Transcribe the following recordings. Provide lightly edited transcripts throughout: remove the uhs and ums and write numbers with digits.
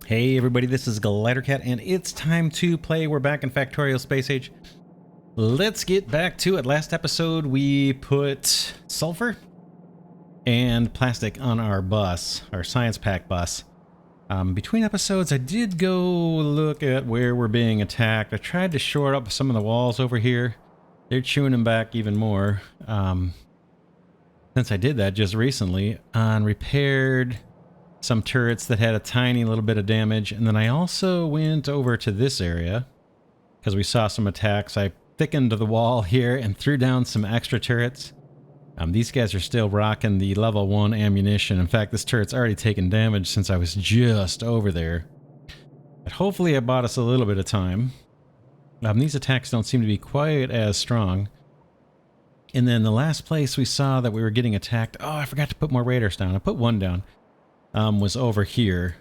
Hey everybody, this is Glidercat and it's time to play. We're back in Factorio Space Age. Let's get back to it. Last episode we put sulfur and plastic on our bus, our science pack bus. Between episodes I did go look at where we're being attacked. I tried to shore up some of the walls over here. They're chewing them back even more. Since I did that just recently, and repaired some turrets that had a tiny little bit of damage. And then I also went over to this area because we saw some attacks. I thickened the wall here and threw down some extra turrets. These guys are still rocking the level 1 ammunition. In fact, this turret's already taken damage since I was just over there. But hopefully I bought us a little bit of time. These attacks don't seem to be quite as strong. And then the last place we saw that we were getting attacked, oh, I forgot to put more raiders down. I put one down. Was over here,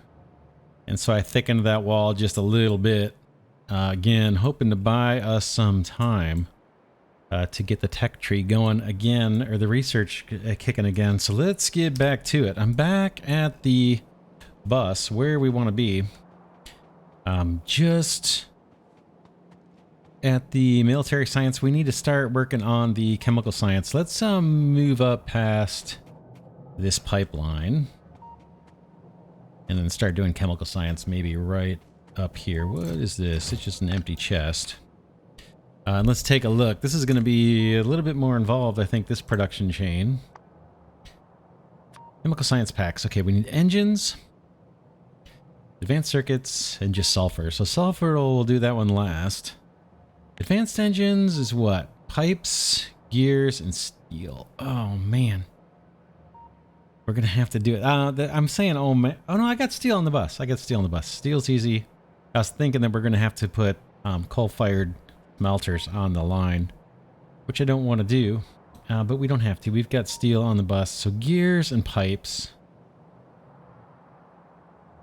and so I thickened that wall just a little bit, again hoping to buy us some time to get the tech tree going again, or the research kicking again. So let's get back to it. I'm back at the bus where we want to be, just at the military science. We need to start working on the chemical science. Let's move up past this pipeline and then start doing chemical science, maybe right up here. What is this? It's just an empty chest. And let's take a look. This is going to be a little bit more involved, I think, this production chain. Chemical science packs. Okay, we need engines, advanced circuits, and just sulfur. So sulfur, we'll do that one last. Advanced engines is what? Pipes, gears, and steel. Oh, man. We're going to have to do it. I'm saying, oh, man. Oh, no, I got steel on the bus. I got steel on the bus. Steel's easy. I was thinking that we're going to have to put coal-fired melters on the line, which I don't want to do, but we don't have to. We've got steel on the bus. So gears and pipes.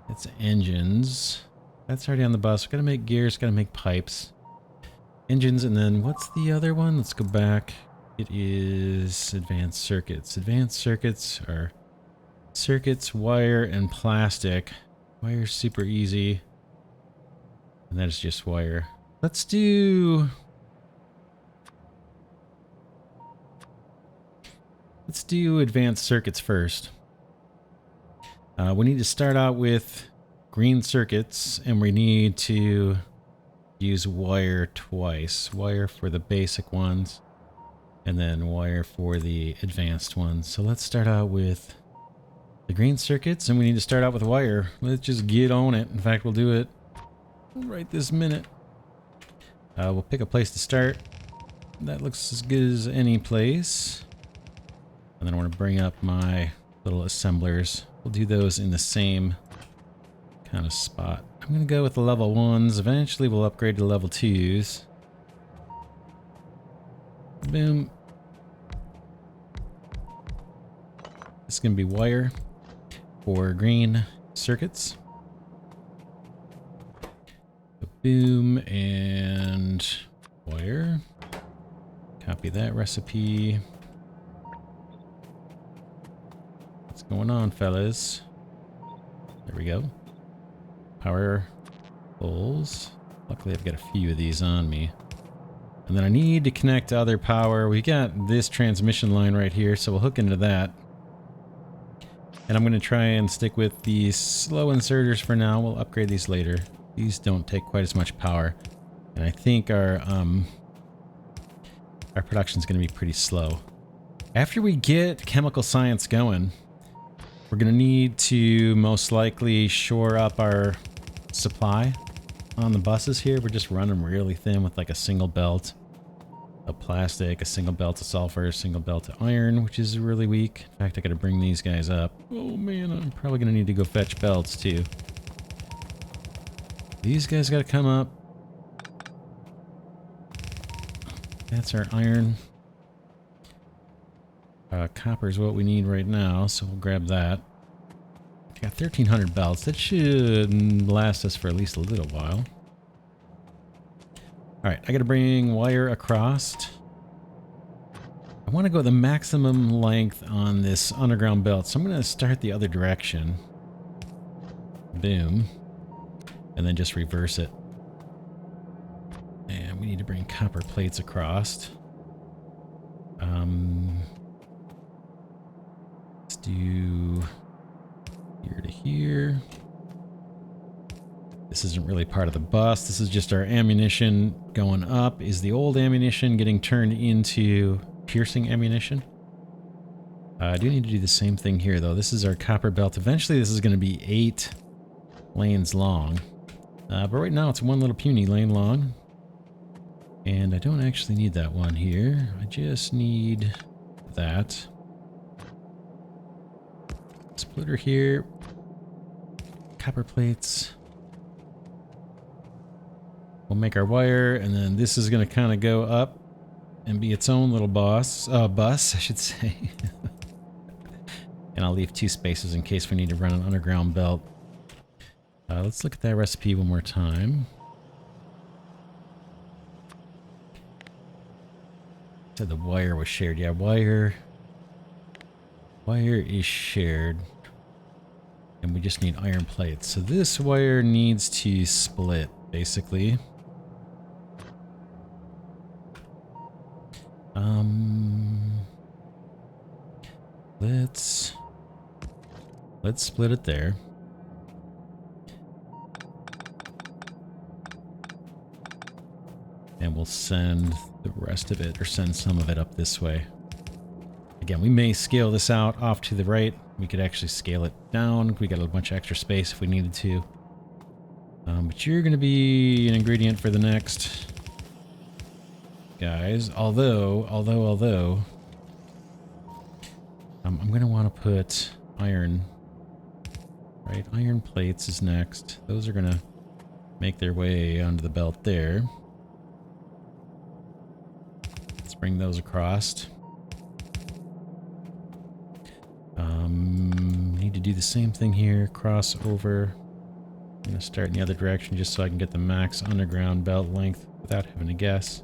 It's engines. That's already on the bus. We're going to make gears, got to make pipes. Engines, and then what's the other one? Let's go back. It is advanced circuits. Advanced circuits are circuits, wire, and plastic. Wire's super easy. And that is just wire. Let's do advanced circuits first. We need to start out with green circuits, and we need to use wire twice. Wire for the basic ones, and then wire for the advanced ones. So let's start out with the green circuits, and we need to start out with wire. Let's just get on it. In fact, we'll do it right this minute. We'll pick a place to start. That looks as good as any place. And then I want to bring up my little assemblers. We'll do those in the same kind of spot. I'm going to go with the level 1s. Eventually we'll upgrade to level 2s. Boom. This is going to be wire for green circuits. Boom and wire. Copy that recipe. What's going on, fellas? There we go. Power poles. Luckily I've got a few of these on me. And then I need to connect to other power. We got this transmission line right here, so we'll hook into that. And I'm going to try and stick with these slow inserters for now. We'll upgrade these later. These don't take quite as much power. And I think our production is going to be pretty slow. After we get chemical science going, we're going to need to most likely shore up our supply on the buses here. We're just running really thin with like a single belt of plastic, a single belt of sulfur, a single belt of iron, which is really weak. In fact, I got to bring these guys up. Oh man, I'm probably going to need to go fetch belts too. These guys got to come up. That's our iron. Copper is what we need right now, so we'll grab that. I got 1,300 belts. That should last us for at least a little while. Alright, I gotta bring wire across. I want to go the maximum length on this underground belt, so I'm going to start the other direction. Boom. and then just reverse it. And we need to bring copper plates across. Let's do here to here. This isn't really part of the bus. This is just our ammunition going up. Is the old ammunition getting turned into piercing ammunition? I do need to do the same thing here, though. This is our copper belt. Eventually, this is going to be 8 lanes long. But right now, it's one little puny lane long. And I don't actually need that one here. I just need that. Splitter here. Copper plates. We'll make our wire, and then this is going to kind of go up and be its own little bus, I should say. And I'll leave 2 spaces in case we need to run an underground belt. Let's look at that recipe one more time. Said the wire was shared. Yeah, wire is shared. And we just need iron plates. So this wire needs to split, basically. Let's split it there. And we'll send the rest of it, or send some of it up this way. Again, we may scale this out off to the right. We could actually scale it down. We got a bunch of extra space if we needed to. But you're going to be an ingredient for the next guys. Although, I'm going to want to put iron. Right, iron plates is next. Those are going to make their way onto the belt there. Let's bring those across. Need to do the same thing here. Cross over. I'm going to start in the other direction just so I can get the max underground belt length without having to guess.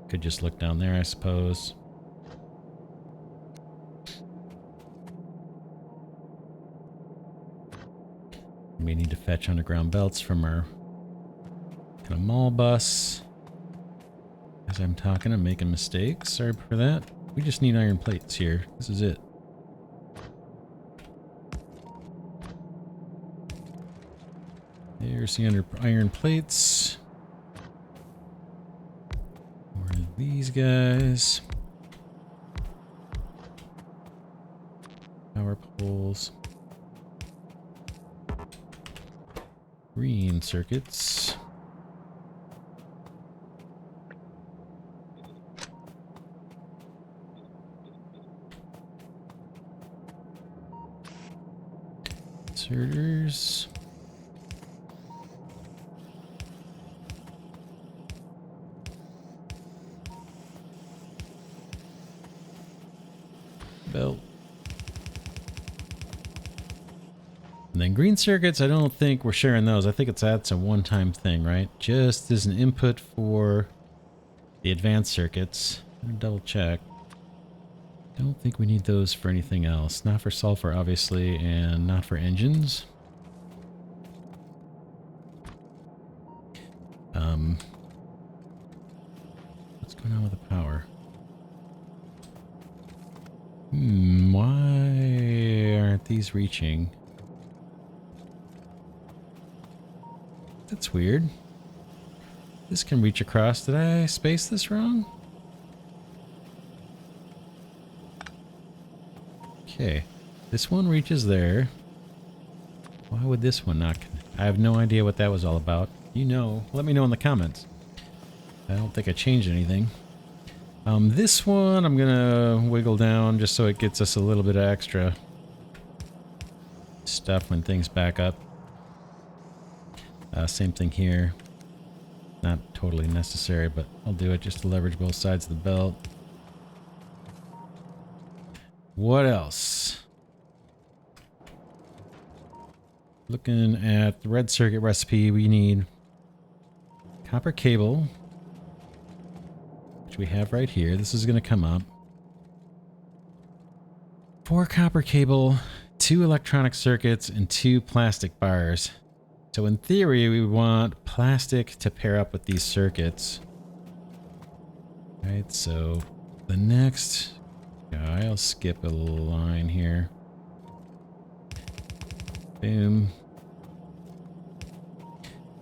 Could just look down there, I suppose. We need to fetch underground belts from our kind of mall bus. As I'm talking, I'm making mistakes. Sorry for that. We just need iron plates here. This is it. There's the iron plates. More of these guys. Power poles. Green circuits. Inserters. Belt. And then green circuits, I don't think we're sharing those. I think that's a one-time thing, right? Just as an input for the advanced circuits. I'm gonna double check. Don't think we need those for anything else. Not for sulfur, obviously, and not for engines. What's going on with the power? Why aren't these reaching? That's weird. This can reach across. Did I space this wrong? Okay. This one reaches there. Why would this one not? I have no idea what that was all about. You know, let me know in the comments. I don't think I changed anything. This one I'm gonna wiggle down just so it gets us a little bit of extra stuff when things back up. Same thing here. Not totally necessary, but I'll do it just to leverage both sides of the belt. What else? Looking at the red circuit recipe, we need copper cable, which we have right here. This is going to come up. 4 copper cable, 2 electronic circuits, and 2 plastic bars So in theory, we want plastic to pair up with these circuits. Right, so the next guy, I'll skip a little line here. Boom.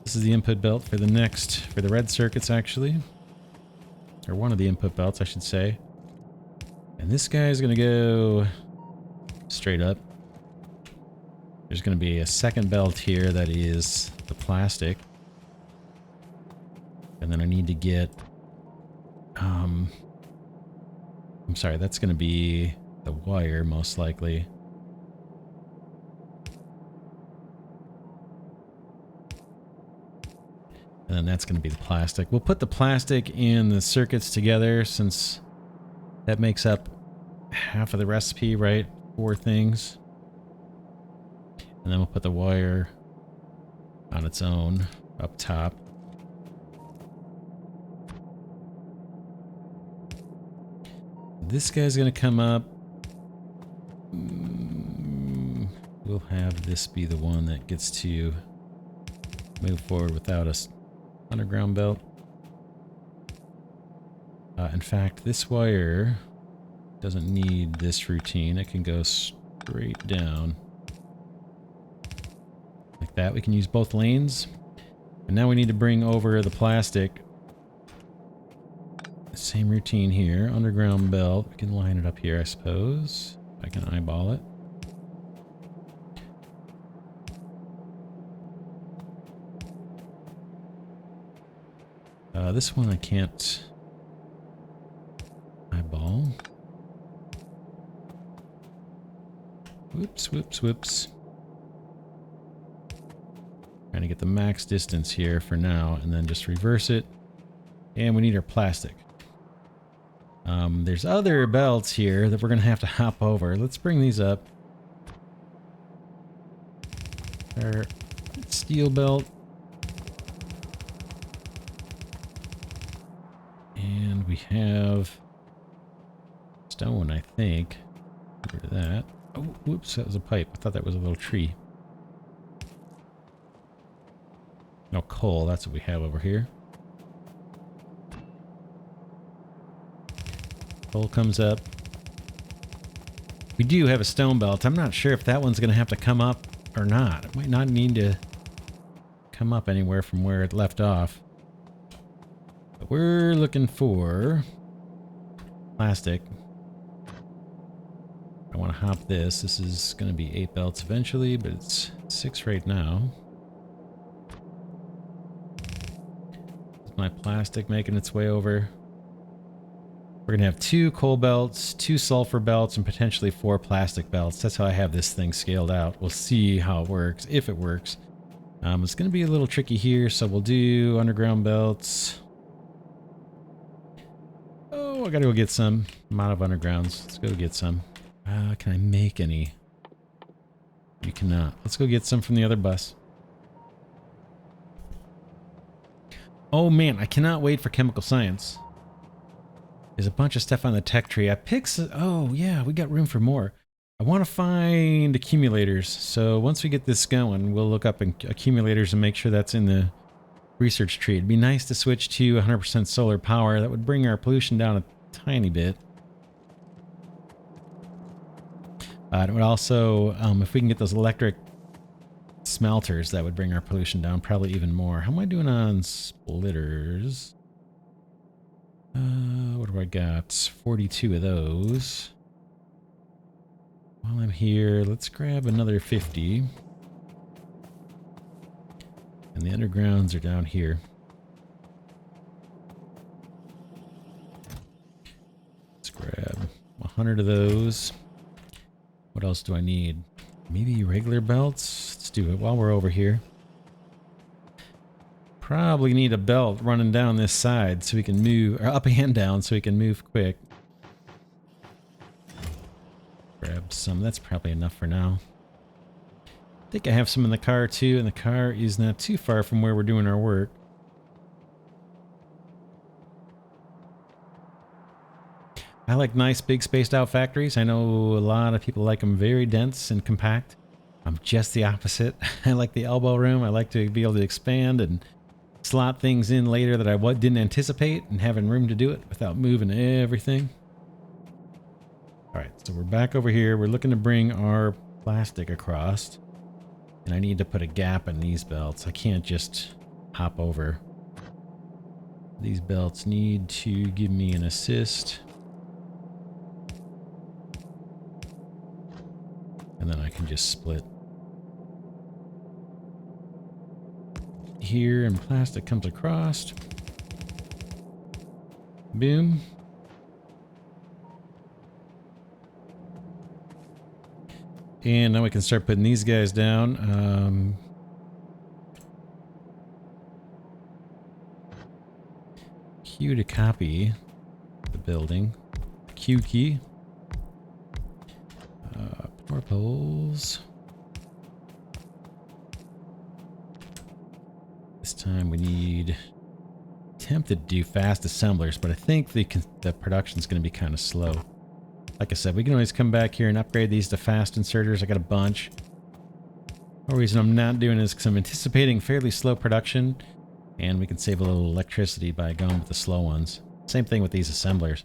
This is the input belt for the next, for the red circuits actually. Or one of the input belts, I should say. And this guy is going to go straight up. There's going to be a second belt here that is the plastic. And then I need to get... I'm sorry, that's going to be the wire, most likely. And then that's going to be the plastic. We'll put the plastic and the circuits together since that makes up half of the recipe, right? 4 things. And then we'll put the wire on its own up top. This guy's going to come up. We'll have this be the one that gets to move forward without us. Underground belt. In fact, this wire doesn't need this routine. It can go straight down. Like that. We can use both lanes. And now we need to bring over the plastic. Same routine here. Underground belt. We can line it up here, I suppose. I can eyeball it. This one I can't eyeball. Whoops, whoops, whoops. Trying to get the max distance here for now, and then just reverse it. And we need our plastic. There's other belts here that we're going to have to hop over. Let's bring these up. Our steel belt. And we have stone, I think. Get rid of that. Oh, whoops, that was a pipe. I thought that was a little tree. No, coal, that's what we have over here. Coal comes up. We do have a stone belt. I'm not sure if that one's going to have to come up or not. It might not need to come up anywhere from where it left off. But we're looking for plastic. I want to hop this. This is going to be 8 belts eventually, but it's 6 right now. Is my plastic making its way over? We're going to have 2 coal belts, 2 sulfur belts, and potentially 4 plastic belts. That's how I have this thing scaled out. We'll see how it works, if it works. It's going to be a little tricky here, so we'll do underground belts. Oh, I got to go get some. I'm out of undergrounds. Let's go get some. Can I make any? You cannot. Let's go get some from the other bus. Oh man, I cannot wait for chemical science. There's a bunch of stuff on the tech tree. I picked... Oh yeah, we got room for more. I want to find accumulators. So once we get this going, we'll look up accumulators and make sure that's in the research tree. It'd be nice to switch to 100% solar power. That would bring our pollution down a tiny bit. It would also, if we can get those electric smelters, that would bring our pollution down probably even more. How am I doing on splitters? What do I got? 42 of those. While I'm here, let's grab another 50. And the undergrounds are down here. Let's grab 100 of those. What else do I need? Maybe regular belts? Let's do it while we're over here. Probably need a belt running down this side so we can move, or up and down so we can move quick. Grab some. That's probably enough for now. I think I have some in the car too, and the car is not too far from where we're doing our work. I like nice big spaced out factories. I know a lot of people like them very dense and compact. I'm just the opposite. I like the elbow room. I like to be able to expand and slot things in later that I didn't anticipate, and having room to do it without moving everything. All right, so we're back over here. We're looking to bring our plastic across, and I need to put a gap in these belts. I can't just hop over. These belts need to give me an assist. And then I can just split. Here, and plastic comes across. Boom. And now we can start putting these guys down. Q to copy the building. Q key. Power poles. This time we need... Tempted to do fast assemblers, but I think the production's going to be kind of slow. Like I said, we can always come back here and upgrade these to fast inserters. I got a bunch. The reason I'm not doing it is because I'm anticipating fairly slow production, and we can save a little electricity by going with the slow ones. Same thing with these assemblers.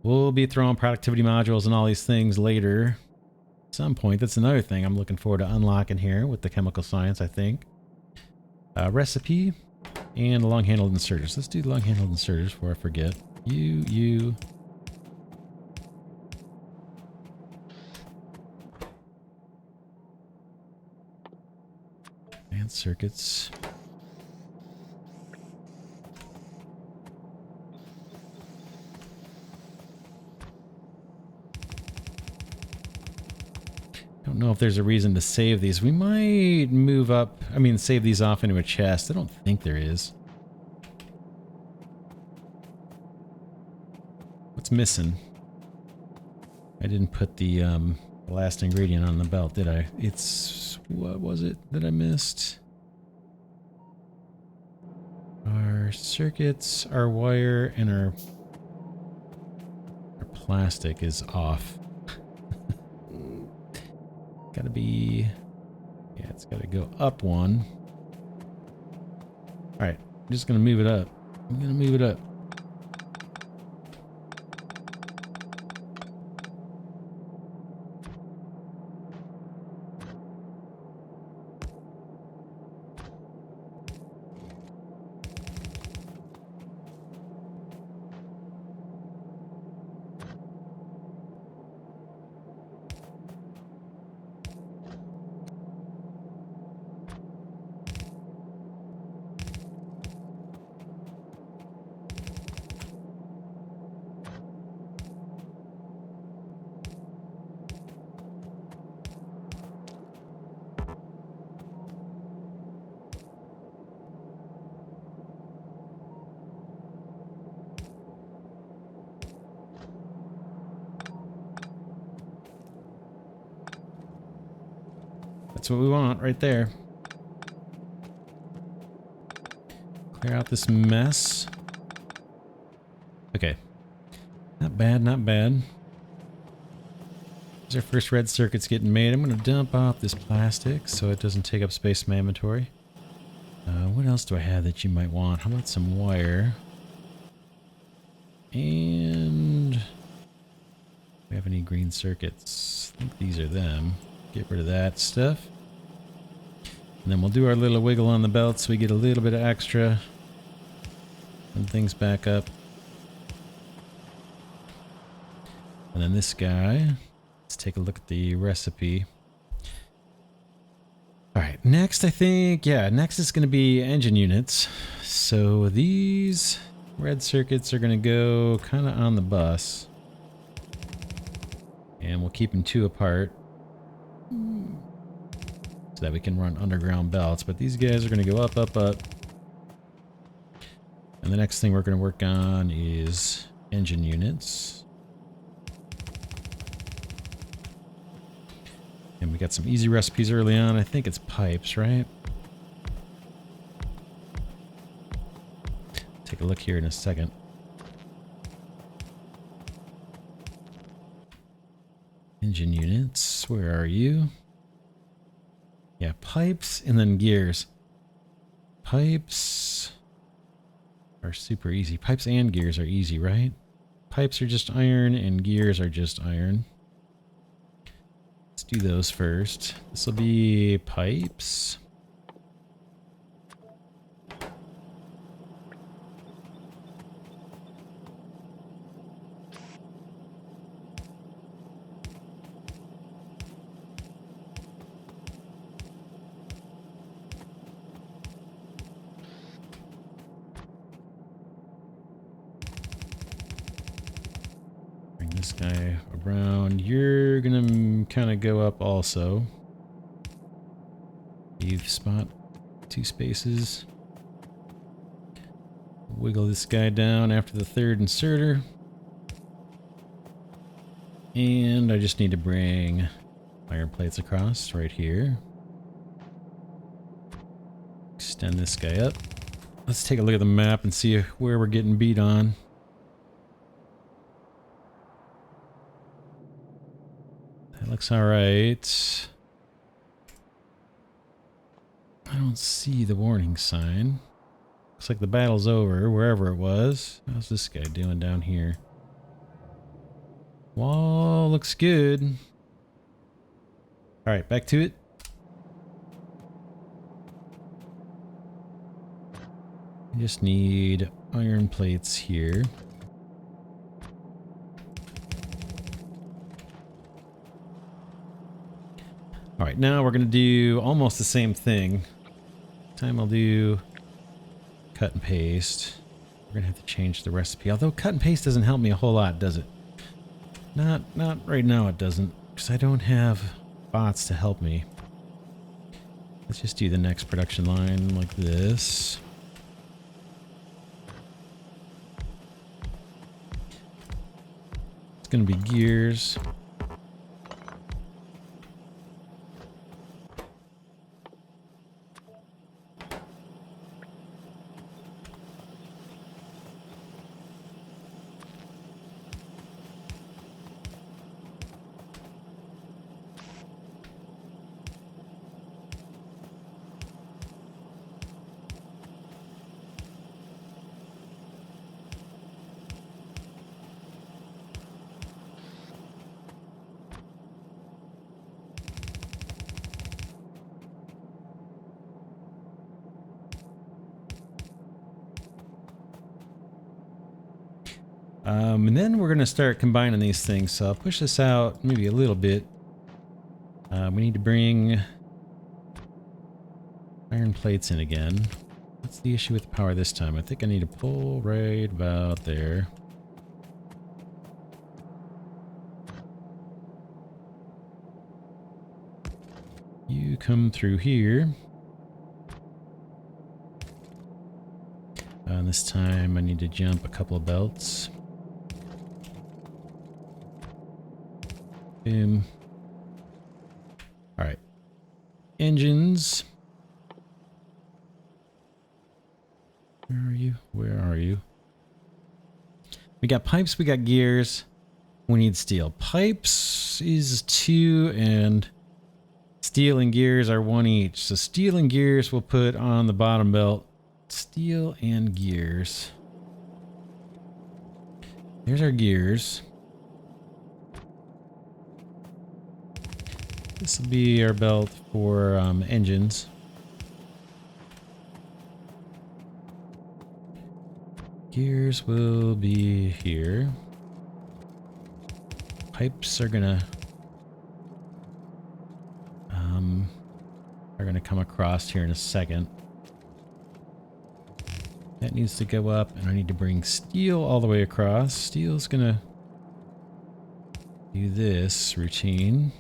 We'll be throwing productivity modules and all these things later. At some point, that's another thing I'm looking forward to unlocking here with the chemical science, I think. Recipe and long-handled inserters. Let's do long-handled inserters before I forget. You. Advanced circuits. Don't know if there's a reason to save these. We might move up, save these off into a chest. I don't think there is. What's missing? I didn't put the last ingredient on the belt, did I? It's, what was it that I missed? Our circuits, our wire, and our plastic is off. Gotta be... Yeah, it's gotta go up one. Alright, I'm just gonna move it up. I'm gonna move it up. That's what we want right there. Clear out this mess. Okay. Not bad, not bad. There's our first red circuits getting made. I'm going to dump off this plastic so it doesn't take up space in my inventory. What else do I have that you might want? How about some wire? And... do we have any green circuits? I think these are them. Get rid of that stuff. And then we'll do our little wiggle on the belt so we get a little bit of extra. And things back up. And then this guy. Let's take a look at the recipe. Alright, next I think, next is going to be engine units. So these red circuits are going to go kind of on the bus. And we'll keep them two apart. So that we can run underground belts. But these guys are going to go up, up, up. And the next thing we're going to work on is engine units. And we got some easy recipes early on. I think it's pipes, right? Take a look here in a second. Engine units, where are you? Yeah, pipes and then gears. Pipes are super easy. Pipes and gears are easy, right? Pipes are just iron and gears are just iron. Let's do those first. This will be pipes. This guy around. You're gonna kind of go up also. Leave spot 2 spaces. Wiggle this guy down after the 3rd inserter. And I just need to bring iron plates across right here. Extend this guy up. Let's take a look at the map and see where we're getting beat on. That looks alright. I don't see the warning sign. Looks like the battle's over, wherever it was. How's this guy doing down here? Wall looks good. Alright, back to it. I just need iron plates here. Alright, now we're going to do almost the same thing. This time I'll do cut and paste. We're going to have to change the recipe. Although cut and paste doesn't help me a whole lot, does it? Not right now it doesn't. Because I don't have bots to help me. Let's just do the next production line like this. It's going to be gears. And then we're going to start combining these things. So I'll push this out maybe a little bit. We need to bring iron plates in again. What's the issue with the power this time? I think I need to pull right about there. You come through here. And this time I need to jump a couple of belts. Boom. Alright. Engines. Where are you? Where are you? We got pipes, we got gears. We need steel. Pipes is 2 and steel and gears are 1 each. So steel and gears we'll put on the bottom belt. Steel and gears. There's our gears. This will be our belt for engines. Gears will be here. Pipes are gonna come across here in a second. That needs to go up, and I need to bring steel all the way across. Steel's gonna do this routine.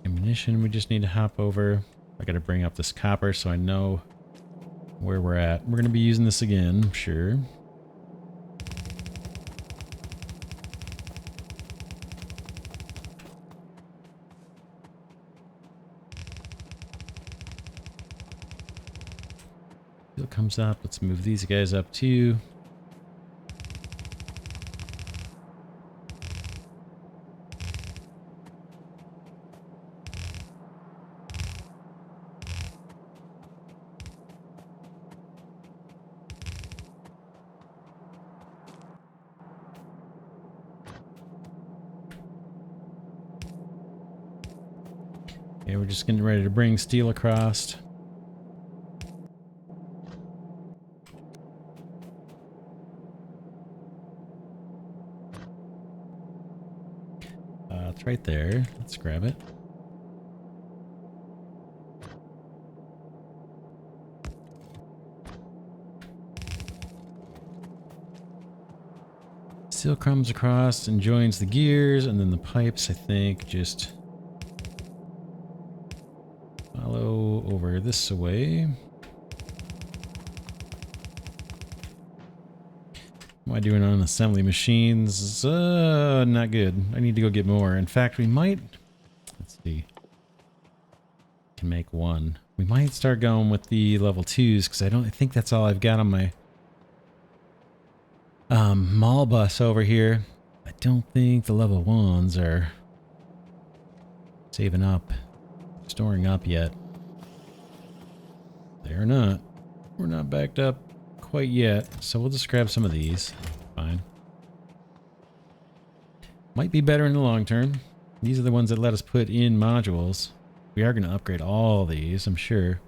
Ammunition, we just need to hop over. I gotta bring up this copper so I know where we're at. We're gonna be using this again, I'm sure. Steel comes up. Let's move these guys up too. Okay, we're just getting ready to bring steel across. It's right there. Let's grab it. Steel comes across and joins the gears, and then the pipes, I think, just follow over this way. What am I doing on assembly machines? Not good. I need to go get more. In fact, we might... Let's see. Can make one. We might start going with the level 2s, because I think that's all I've got on my mall bus over here. I don't think the level 1s are saving up, storing up yet. They're not. We're not backed up quite yet, so we'll just grab some of these. Fine. Might be better in the long term. These are the ones that let us put in modules. We are going to upgrade all these, I'm sure.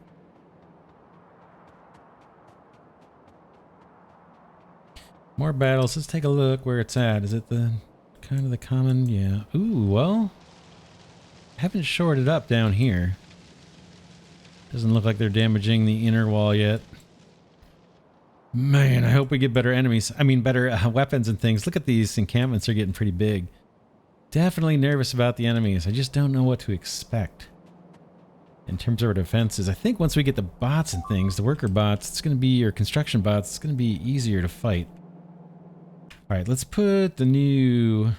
More battles. Let's take a look where it's at. Is it the kind of the common? Yeah. Ooh, well, haven't shorted up down here. Doesn't look like they're damaging the inner wall yet. Man, I hope we get better enemies. I mean, better weapons and things. Look at these encampments. They're getting pretty big. Definitely nervous about the enemies. I just don't know what to expect in terms of our defenses. I think once we get the bots and things, the worker bots, it's going to be, or construction bots, it's going to be easier to fight. All right, let's put the new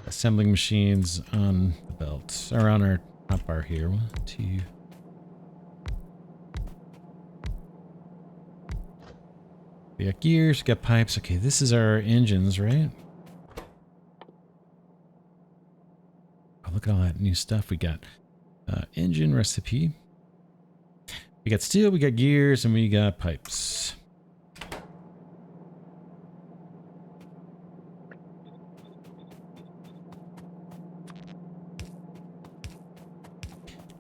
assembling machines on the belt, or on our top bar here. 1, 2. We got gears, we got pipes. Okay, this is our engines, right? Oh, look at all that new stuff we got. Engine recipe. We got steel, we got gears, and we got pipes.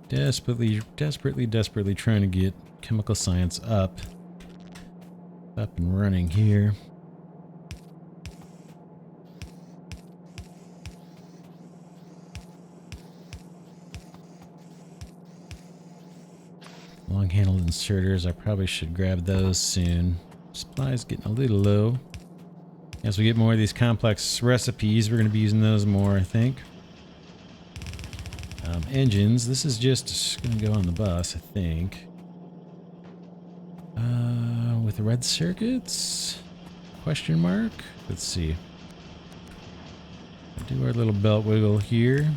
Desperately trying to get chemical science up and running here. Long-handled inserters, I probably should grab those soon. Supplies getting a little low. As we get more of these complex recipes, we're going to be using those more, I think. Engines, this is just going to go on the bus, I think. With the red circuits? Question mark? Let's see. Do our little belt wiggle here.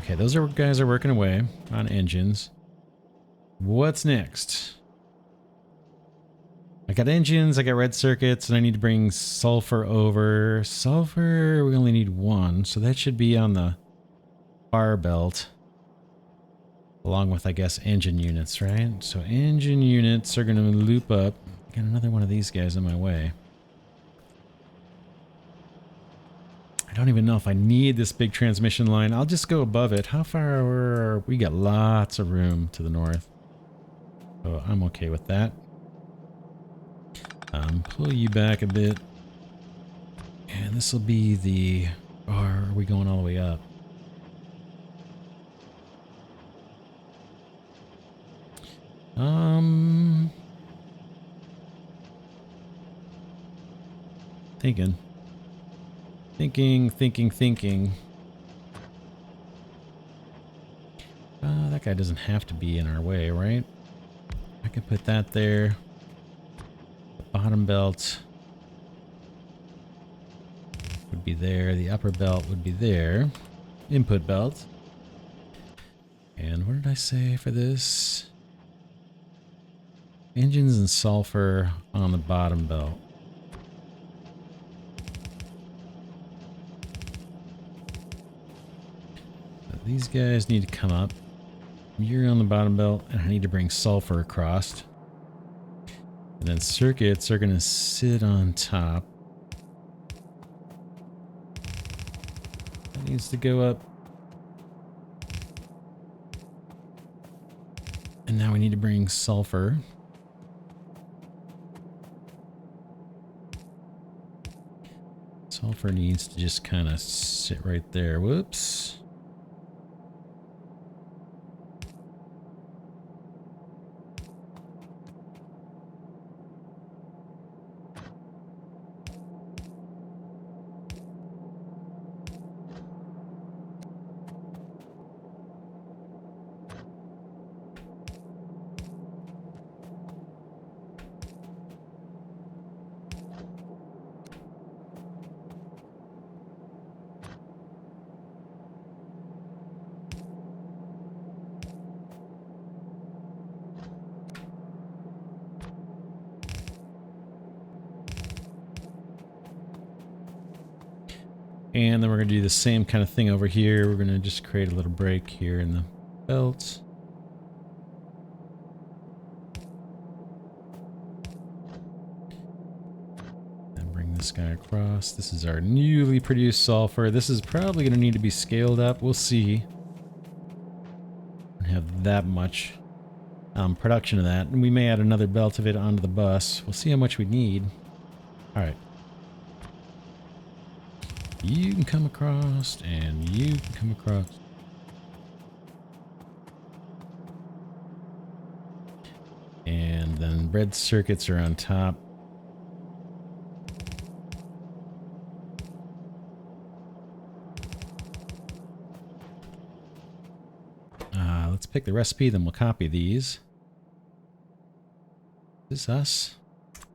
Okay, those guys are working away on engines. What's next? I got engines, I got red circuits, and I need to bring sulfur over. Sulfur, we only need 1, so that should be on the bar belt. Along with, I guess, engine units, right? So engine units are going to loop up. Got another one of these guys in my way. I don't even know if I need this big transmission line. I'll just go above it. How far are we? Got lots of room to the north. So I'm okay with that. Pull you back a bit. And this will be the... Or are we going all the way up? Thinking. That guy doesn't have to be in our way, right? I can put that there. The bottom belt would be there. The upper belt would be there. Input belt. And what did I say for this? Engines and sulfur on the bottom belt. So these guys need to come up. You're on the bottom belt, and I need to bring sulfur across. And then circuits are going to sit on top. That needs to go up. And now we need to bring sulfur. Sulfur needs to just kind of sit right there. Whoops. And then we're going to do the same kind of thing over here. We're going to just create a little break here in the belt. And bring this guy across. This is our newly produced sulfur. This is probably going to need to be scaled up. We'll see. Don't have that much production of that. And we may add another belt of it onto the bus. We'll see how much we need. All right. You can come across, and you can come across. And then red circuits are on top. Let's pick the recipe, then we'll copy these. This is us.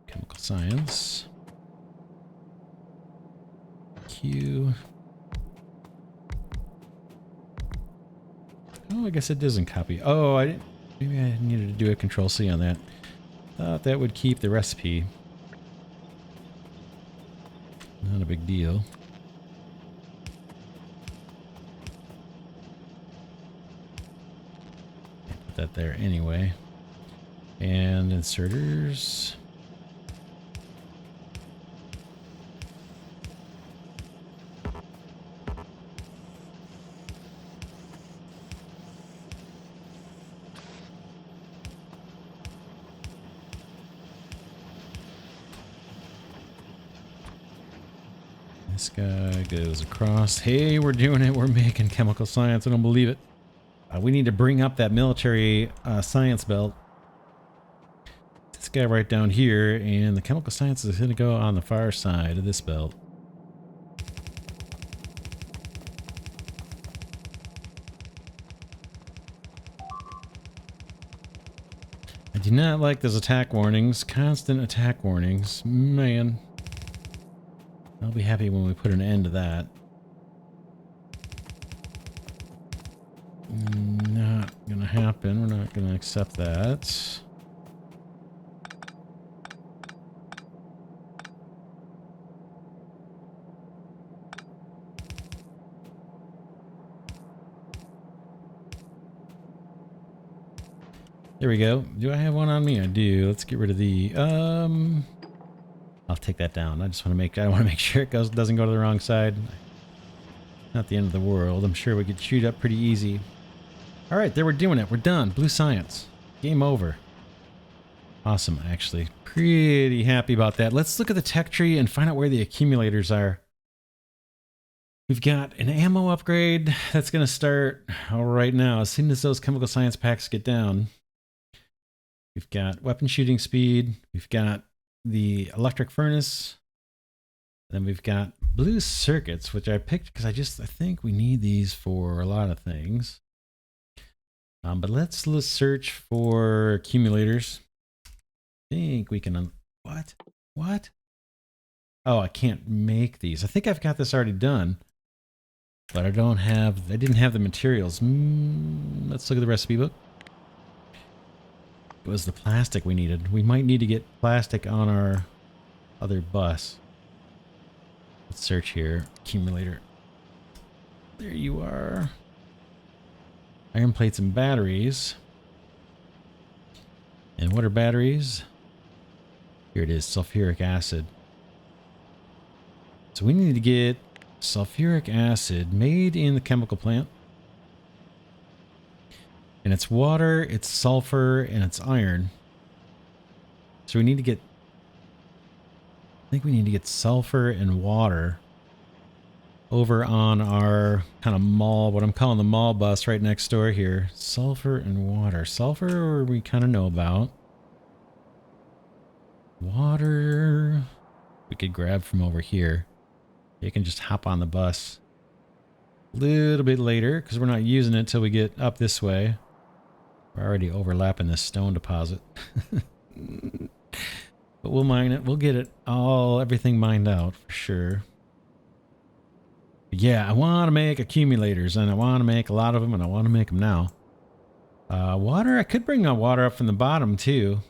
Chemical science. Q. Oh, I guess it doesn't copy. Oh, I didn't. Maybe I needed to do a Control C on that. Thought that would keep the recipe. Not a big deal. Put that there anyway. And inserters. This guy goes across. Hey, we're doing it. We're making chemical science. I don't believe it. We need to bring up that military science belt. This guy right down here, and the chemical science is going to go on the far side of this belt. I do not like those attack warnings. Constant attack warnings. Man. I'll be happy when we put an end to that. Not gonna happen. We're not gonna accept that. There we go. Do I have one on me? I do. Let's get rid of the I'll take that down. I want to make sure it doesn't go to the wrong side. Not the end of the world. I'm sure we could shoot up pretty easy. All right, there, we're doing it. We're done. Blue science. Game over. Awesome, actually. Pretty happy about that. Let's look at the tech tree and find out where the accumulators are. We've got an ammo upgrade that's going to start right now as soon as those chemical science packs get down. We've got weapon shooting speed. We've got the electric furnace. Then we've got blue circuits, which I picked because I think we need these for a lot of things. But let's search for accumulators. I think we can... What? What? Oh, I can't make these. I think I've got this already done. But I didn't have the materials. Let's look at the recipe book. It was the plastic we needed. We might need to get plastic on our other bus. Let's search here. Accumulator. There you are. Iron plates and batteries. And what are batteries? Here it is, sulfuric acid. So we need to get sulfuric acid made in the chemical plant. And it's water, it's sulfur, and it's iron. So we need to get... I think we need to get sulfur and water over on our kind of mall, what I'm calling the mall bus right next door here. Sulfur and water. Sulfur we kind of know about. Water we could grab from over here. You can just hop on the bus a little bit later because we're not using it till we get up this way. We're already overlapping this stone deposit. But we'll mine it. We'll get it everything mined out for sure. But yeah, I want to make accumulators and I want to make a lot of them and I want to make them now. Water, I could bring water up from the bottom too.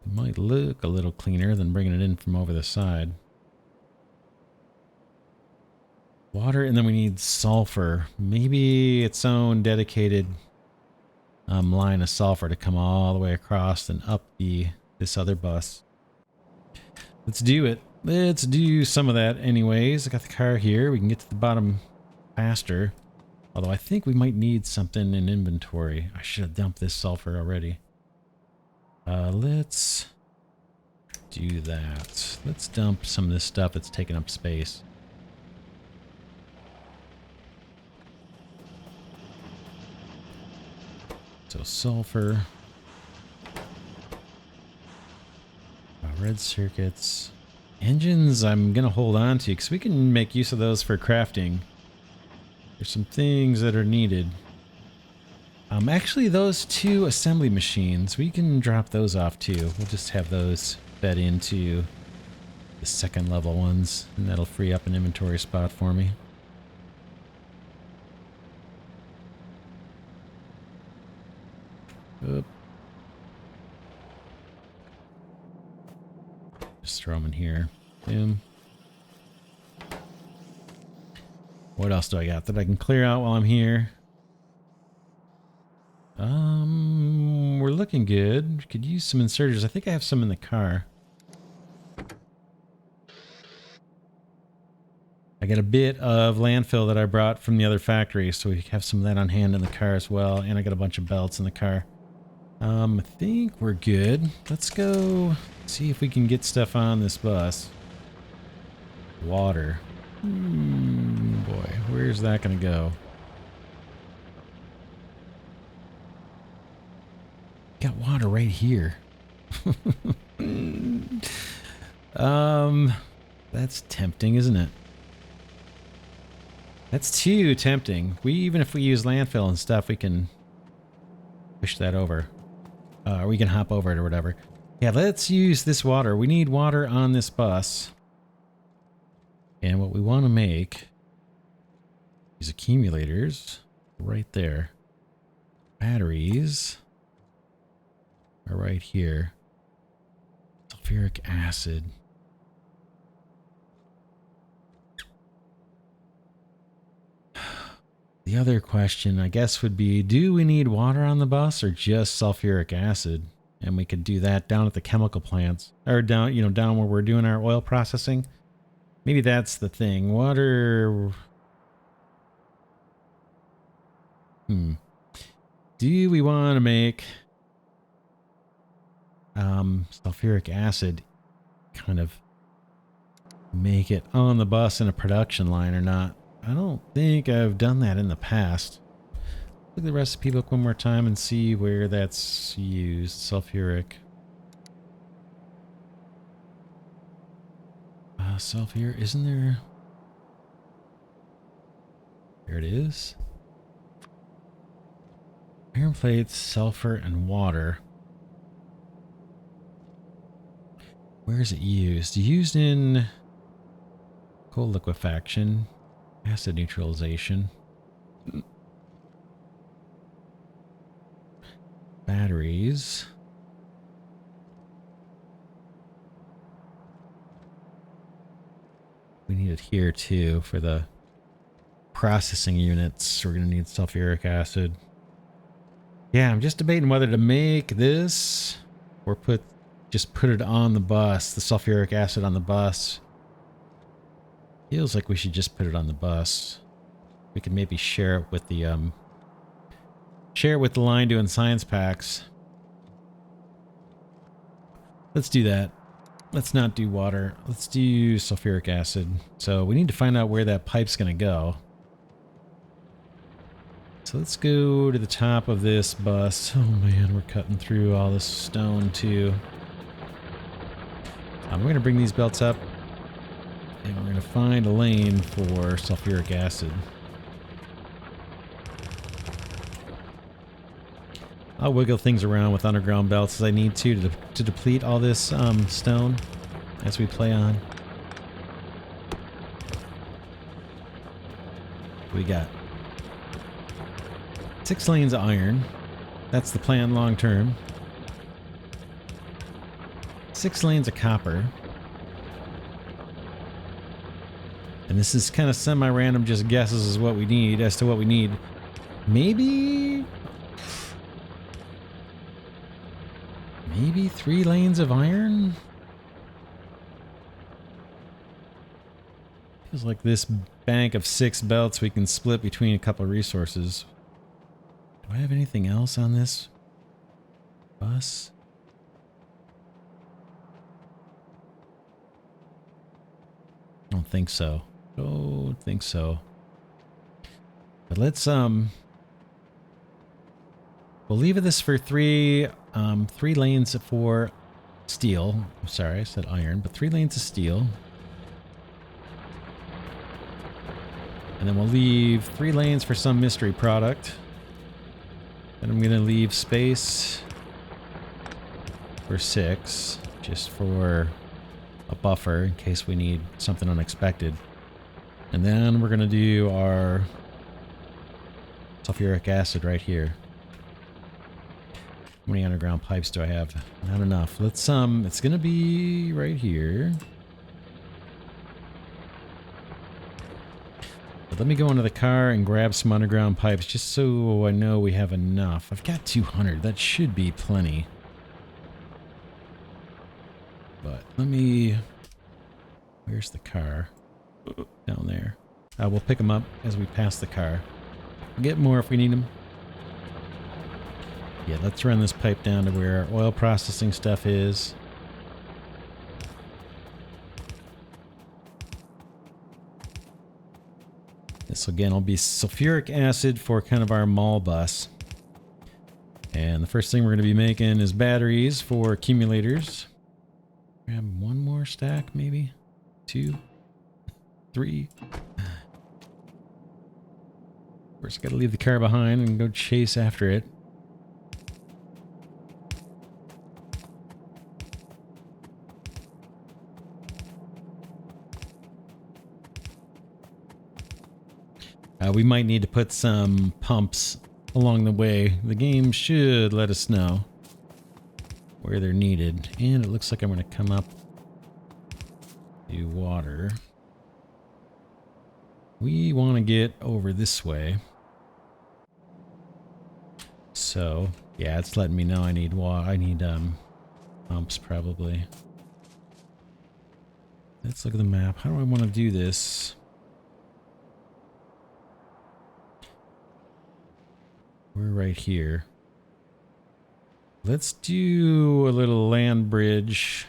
It might look a little cleaner than bringing it in from over the side. Water, and then we need sulfur. Maybe its own dedicated line of sulfur to come all the way across and up this other bus. Let's do it. Let's do some of that anyways. I got the car here. We can get to the bottom faster. Although I think we might need something in inventory. I should have dumped this sulfur already. Let's do that. Let's dump some of this stuff that's taking up space. So sulfur. Red circuits. Engines I'm going to hold on to because we can make use of those for crafting. There's some things that are needed. Actually, those two assembly machines, we can drop those off too. We'll just have those fed into the second level ones, and that'll free up an inventory spot for me. Oop. Just throw them in here. Boom. What else do I got that I can clear out while I'm here? We're looking good. Could use some inserters. I think I have some in the car. I got a bit of landfill that I brought from the other factory, so we have some of that on hand in the car as well. And I got a bunch of belts in the car. I think we're good. Let's go see if we can get stuff on this bus. Water. Boy, where's that going to go? Got water right here. That's tempting, isn't it? That's too tempting. Even if we use landfill and stuff, we can push that over. We can hop over it or whatever. Yeah, let's use this water. We need water on this bus. And what we want to make is accumulators right there. Batteries are right here. Sulfuric acid. The other question, I guess, would be, do we need water on the bus or just sulfuric acid? And we could do that down at the chemical plants. Or down, down where we're doing our oil processing. Maybe that's the thing. Water... Do we want to make sulfuric acid kind of make it on the bus in a production line or not? I don't think I've done that in the past. Look at the recipe book one more time and see where that's used. Sulfuric. Sulfur, isn't there? There it is. Iron plates, sulfur, and water. Where is it used? Used in coal liquefaction, acid neutralization. Batteries. We need it here too for the processing units. We're going to need sulfuric acid. Yeah, I'm just debating whether to make this or just put it on the bus, the sulfuric acid on the bus. Feels like we should just put it on the bus. We could maybe share it with the line doing science packs. Let's do that. Let's not do water. Let's do sulfuric acid. So we need to find out where that pipe's going to go. So let's go to the top of this bus. Oh man, we're cutting through all this stone too. We're going to bring these belts up and we're going to find a lane for sulfuric acid. I'll wiggle things around with underground belts as I need to deplete all this stone as we play on. We got 6 lanes of iron. That's the plan long term. 6 lanes of copper. And this is kind of semi-random, just guesses as what we need, as to what we need. Maybe 3 lanes of iron? Feels like this bank of 6 belts we can split between a couple of resources. Do I have anything else on this bus? I don't think so. Don't think so. But let's we'll leave this for 3 lanes for steel. I'm sorry, I said iron, but 3 lanes of steel. And then we'll leave 3 lanes for some mystery product. And I'm going to leave space for 6, just for a buffer in case we need something unexpected. And then we're going to do our sulfuric acid right here. How many underground pipes do I have? Not enough. Let's it's going to be right here. But let me go into the car and grab some underground pipes just so I know we have enough. I've got 200. That should be plenty. But let me... Where's the car? Down there. We'll pick them up as we pass the car. We'll get more if we need them. Yeah, let's run this pipe down to where our oil processing stuff is. This again will be sulfuric acid for kind of our mall bus. And the first thing we're going to be making is batteries for accumulators. Grab 1 more stack, maybe 2, 3. Of course, got to leave the car behind and go chase after it. We might need to put some pumps along the way. The game should let us know where they're needed. And it looks like I'm going to come up to water. We want to get over this way. So, yeah, it's letting me know I need pumps probably. Let's look at the map. How do I want to do this? We're right here. Let's do a little land bridge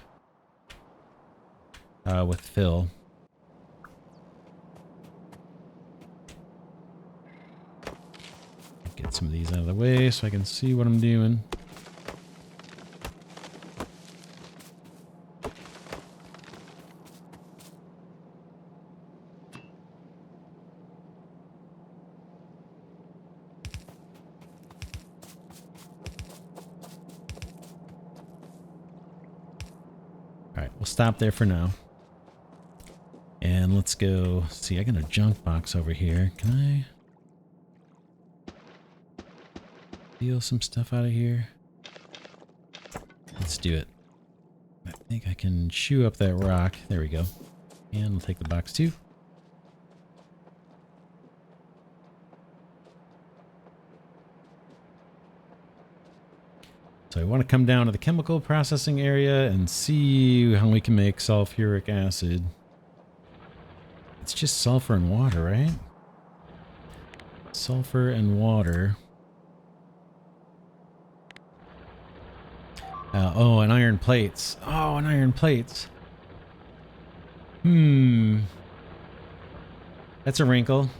with Phil. Get some of these out of the way so I can see what I'm doing. Alright, we'll stop there for now. And let's go see, I got a junk box over here. Can I? steal some stuff out of here. Let's do it. I think I can chew up that rock. There we go. And we'll take the box too. So I want to come down to the chemical processing area and see how we can make sulfuric acid. It's just sulfur and water, right? Sulfur and water. Oh, and iron plates. Oh, and iron plates. That's a wrinkle.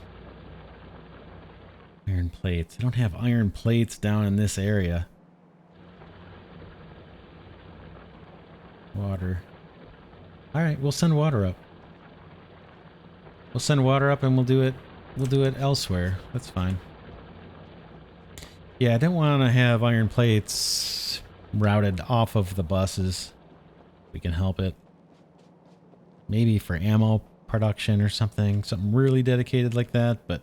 Iron plates. I don't have iron plates down in this area. Water. Alright, we'll send water up. We'll send water up and we'll do it elsewhere. That's fine. Yeah, I don't want to have iron plates routed off of the buses. We can help it. Maybe for ammo production or something. Something really dedicated like that, but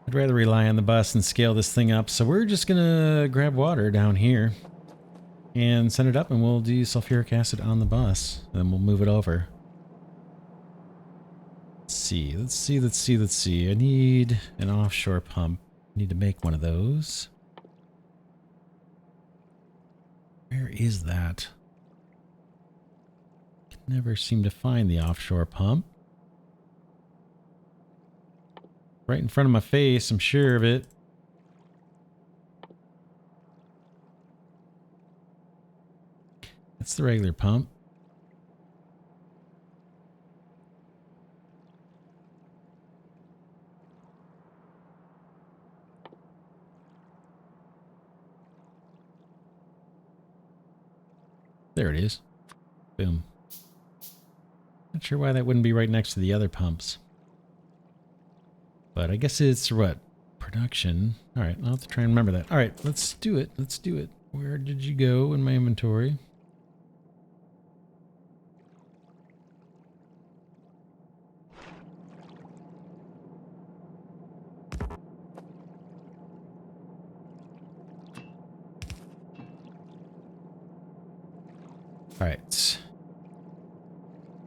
I'd rather rely on the bus and scale this thing up. So we're just gonna grab water down here and send it up, and we'll do sulfuric acid on the bus. And then we'll move it over. Let's see. I need an offshore pump. I need to make one of those. Where is that? Never seem to find the offshore pump. Right in front of my face, I'm sure of it. That's the regular pump. There it is. Boom. Not sure why that wouldn't be right next to the other pumps. But I guess it's what? Production. Alright, I'll have to try and remember that. Alright, let's do it. Let's do it. Where did you go in my inventory? Alright.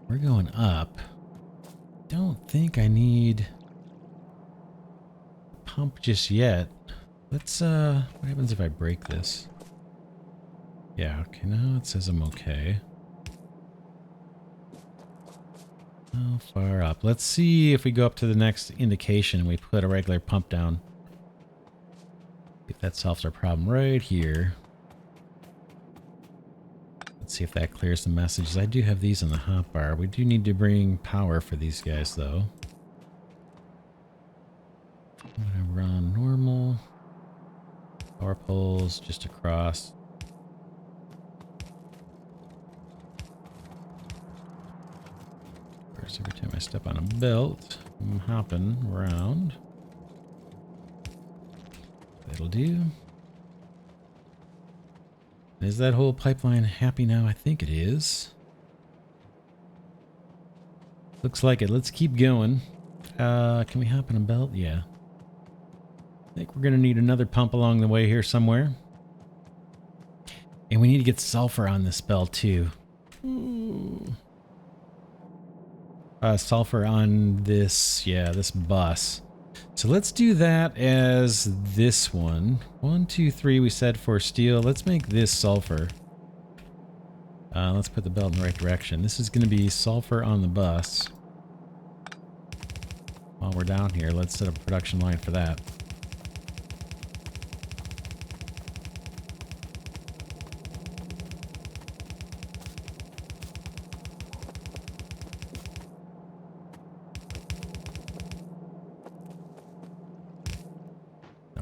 We're going up. Don't think I need a pump just yet. Let's, what happens if I break this? Yeah, okay, now it says I'm okay. How far up? Let's see if we go up to the next indication and we put a regular pump down. If that solves our problem right here. Let's see if that clears the messages. I do have these in the hotbar. We do need to bring power for these guys, though. I'm gonna run normal. Power poles just across. Of course, every time I step on a belt, I'm hopping around. That'll do. Is that whole pipeline happy now? I think it is. Looks like it. Let's keep going. Can we hop in a belt? Yeah. I think we're going to need another pump along the way here somewhere. And we need to get sulfur on this belt too. Sulfur on this, yeah, this bus. So let's do that as this one. 1, 2, 3 we said for steel. Let's make this sulfur. Let's put the belt in the right direction. This is going to be sulfur on the bus. While we're down here, let's set up a production line for that.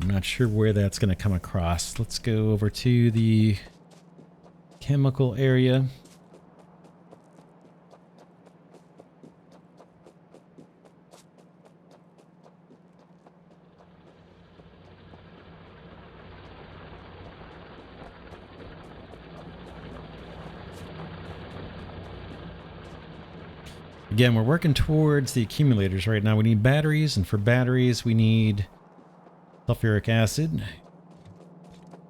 I'm not sure where that's going to come across. Let's go over to the chemical area. Again, we're working towards the accumulators right now. We need batteries, and for batteries we need sulfuric acid.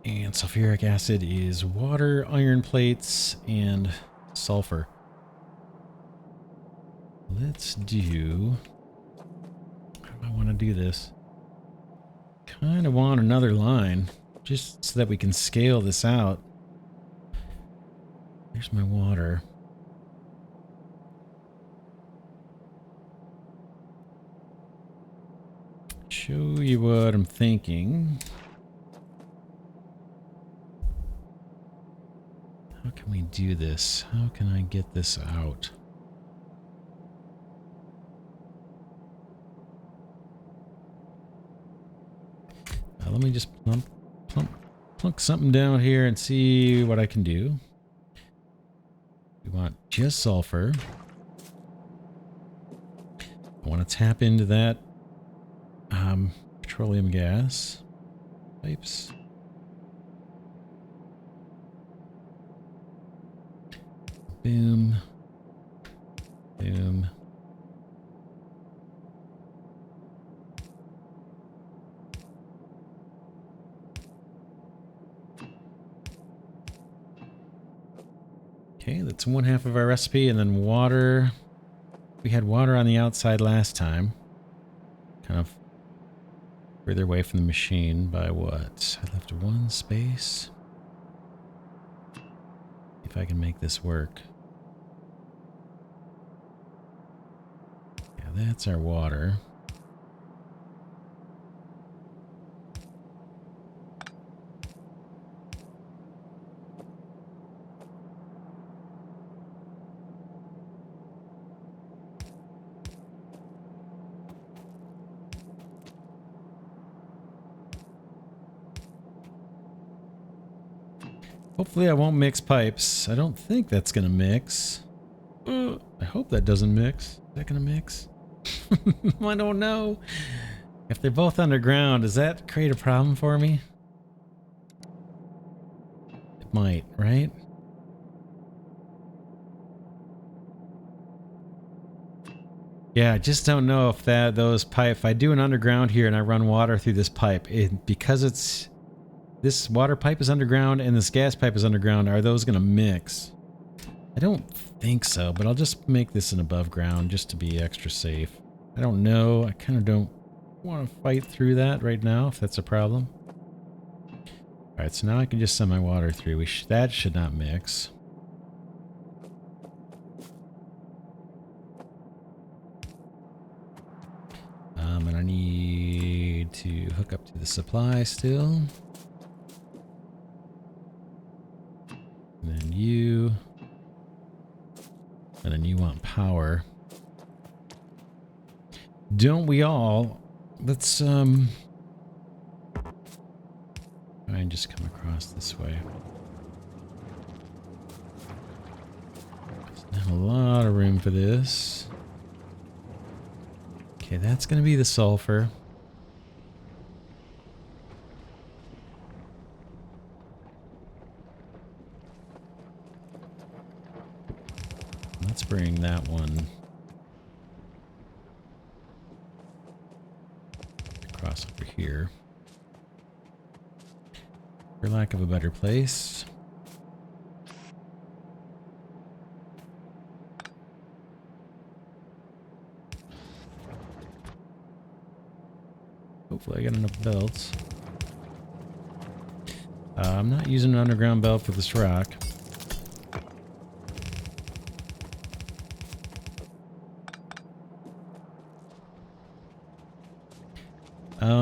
And sulfuric acid is water, iron plates, and sulfur. Let's do... How do I want to do this? Kind of want another line, just so that we can scale this out. There's my water. Show you what I'm thinking. How can we do this? How can I get this out? Let me just plunk something down here and see what I can do. We want just sulfur. I want to tap into that petroleum gas pipes. Boom. Boom. Okay, that's one half of our recipe, and then water. We had water on the outside last time. Kind of further away from the machine by what? I left one space. If I can make this work. Yeah, that's our water. Hopefully I won't mix pipes. I don't think that's gonna mix. I hope that doesn't mix. Is that gonna mix? I don't know. If they're both underground, does that create a problem for me? It might, right? Yeah, I just don't know if those pipe. If I do an underground here and I run water through this pipe, because it's this water pipe is underground and this gas pipe is underground, are those gonna mix? I don't think so, but I'll just make this an above ground just to be extra safe. I don't know. I kind of don't want to fight through that right now if that's a problem. Alright, so now I can just send my water through. That should not mix. And I need to hook up to the supply still. And then you. And then you want power. Don't we all? Let's try and just come across this way. There's not a lot of room for this. Okay, that's gonna be the sulfur. Let's bring that one across over here. For lack of a better place. Hopefully I got enough belts. I'm not using an underground belt for this rock.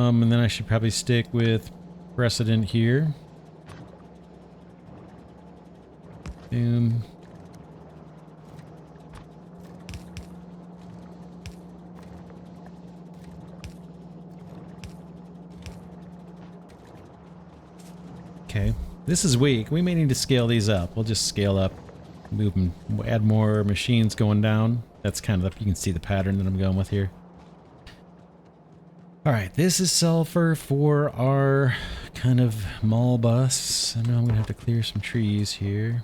And then I should probably stick with precedent here. Boom. Okay, this is weak. We may need to scale these up. We'll just scale up, move them, add more machines going down. That's kind of, you can see the pattern that I'm going with here. All right, this is sulfur for our kind of mall bus. I know I'm gonna have to clear some trees here.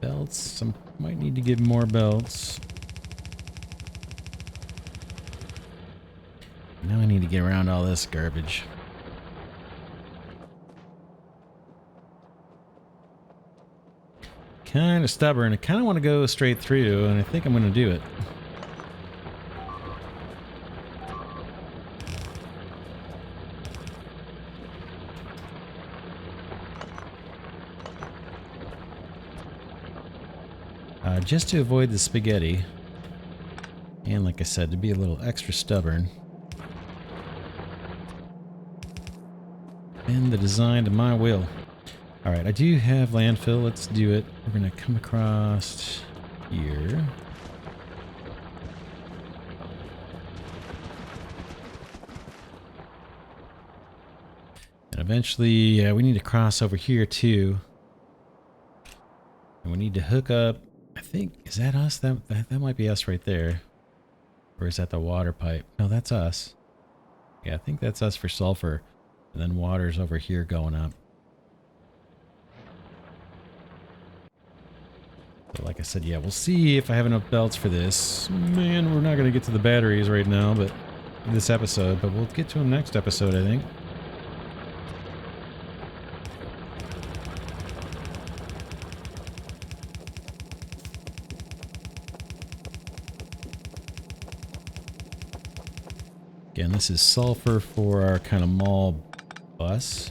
Belts, might need to get more belts. Now I need to get around all this garbage. Kind of stubborn. I kind of want to go straight through, and I think I'm going to do it. Just to avoid the spaghetti. And like I said, to be a little extra stubborn. And the design to my will. Alright, I do have landfill. Let's do it. We're going to come across here. And eventually, we need to cross over here too. And we need to hook up. I think, is that us? That might be us right there. Or is that the water pipe? No, that's us. Yeah, I think that's us for sulfur. And then water's over here going up. So like I said, yeah, we'll see if I have enough belts for this. Man, we're not going to get to the batteries right now, but this episode. But we'll get to them next episode, I think. Again, this is sulfur for our kind of mall bus.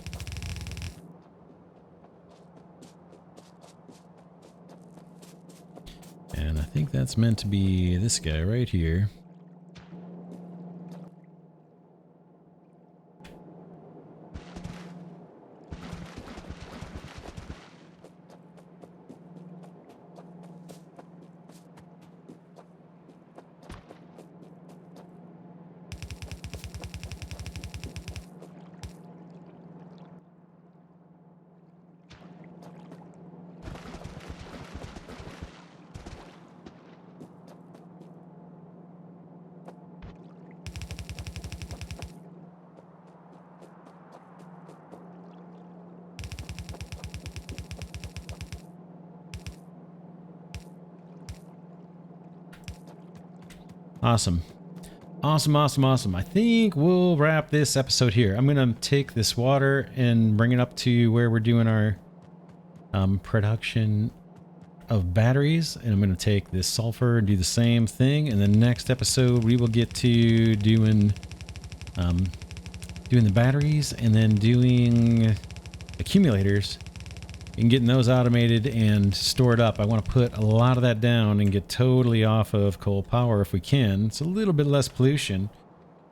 And I think that's meant to be this guy right here. Awesome. Awesome. I think we'll wrap this episode here. I'm going to take this water and bring it up to where we're doing our production of batteries. And I'm going to take this sulfur and do the same thing. And the next episode, we will get to doing the batteries and then doing accumulators and getting those automated and stored up. I want to put a lot of that down and get totally off of coal power if we can. It's a little bit less pollution.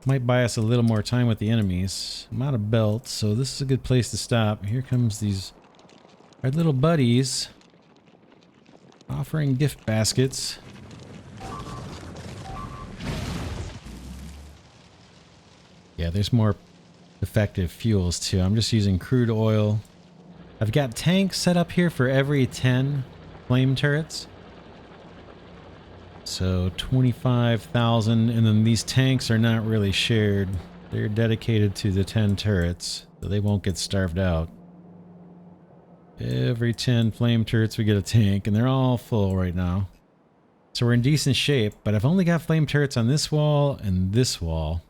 Might buy us a little more time with the enemies. I'm out of belts, so this is a good place to stop. Here comes these our little buddies offering gift baskets. Yeah, there's more effective fuels too. I'm just using crude oil. I've got tanks set up here for every 10 flame turrets. So 25,000, and then these tanks are not really shared. They're dedicated to the 10 turrets, so they won't get starved out. Every 10 flame turrets we get a tank, and they're all full right now. So we're in decent shape, but I've only got flame turrets on this wall and this wall.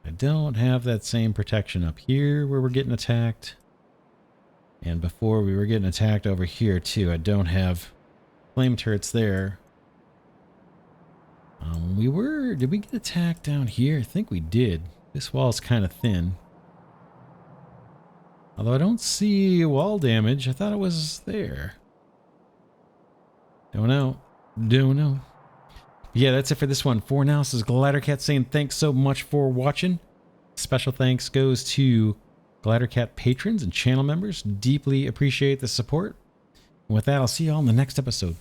I don't have that same protection up here where we're getting attacked. And before we were getting attacked over here too. I don't have flame turrets there. Did we get attacked down here? I think we did. This wall's kind of thin. Although I don't see wall damage. I thought it was there. Don't know. Yeah, that's it for this one. For now, this is Glidercat saying thanks so much for watching. Special thanks goes to Glidercat patrons and channel members. Deeply appreciate the support. And with that, I'll see you all in the next episode.